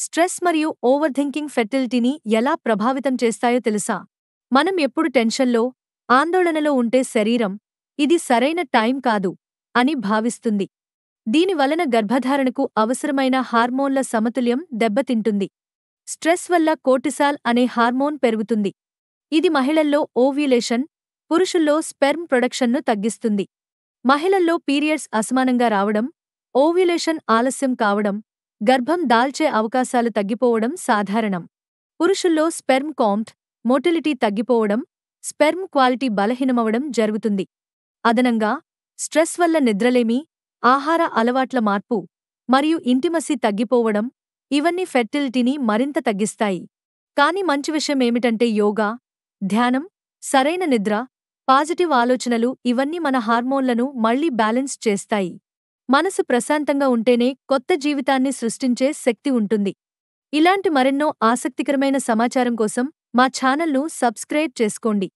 Stress మరియు over thinking ఫెర్టిలిటీని ఎలా ప్రభావితం చేస్తాయో తెలుసా? మనం ఎప్పుడు టెన్షన్లో, ఆందోళనలో ఉంటే శరీరం, ఇది సరైన టైం కాదు అని భావిస్తుంది. దీని వలన గర్భధారణకు అవసరమైన హార్మోన్ల సమతుల్యం దెబ్బతింటుంది. స్ట్రెస్ వల్ల కోర్టిసాల్ అనే హార్మోన్ పెరుగుతుంది. ఇది మహిళల్లో ఓవ్యులేషన్, పురుషుల్లో స్పెర్మ్ ప్రొడక్షన్ను తగ్గిస్తుంది. మహిళల్లో పీరియడ్స్ అసమానంగా రావడం, ఓవ్యులేషన్ ఆలస్యం కావడం, గర్భం దాల్చే అవకాశాలు తగ్గిపోవడం సాధారణం. పురుషుల్లో స్పెర్మ్ కౌంట్, మోటిలిటీ తగ్గిపోవడం, స్పెర్మ్ క్వాలిటీ బలహీనమవడం జరుగుతుంది. అదనంగా, స్ట్రెస్ వల్ల నిద్రలేమి, ఆహార అలవాట్ల మార్పు, మరియు ఇంటిమసీ తగ్గిపోవడం, ఇవన్నీ ఫెర్టిలిటీని మరింత తగ్గిస్తాయి. కానీ మంచి విషయం ఏమిటంటే యోగా, ధ్యానం, సరైన నిద్ర, పాజిటివ్ ఆలోచనలు ఇవన్నీ మన హార్మోన్లను మళ్లీ బ్యాలెన్స్ చేస్తాయి. మనసు ప్రశాంతంగా ఉంటేనే కొత్త జీవితాన్ని సృష్టించే శక్తి ఉంటుంది. ఇలాంటి మరెన్నో ఆసక్తికరమైన సమాచారం కోసం మా ఛానల్ను సబ్స్క్రైబ్ చేసుకోండి.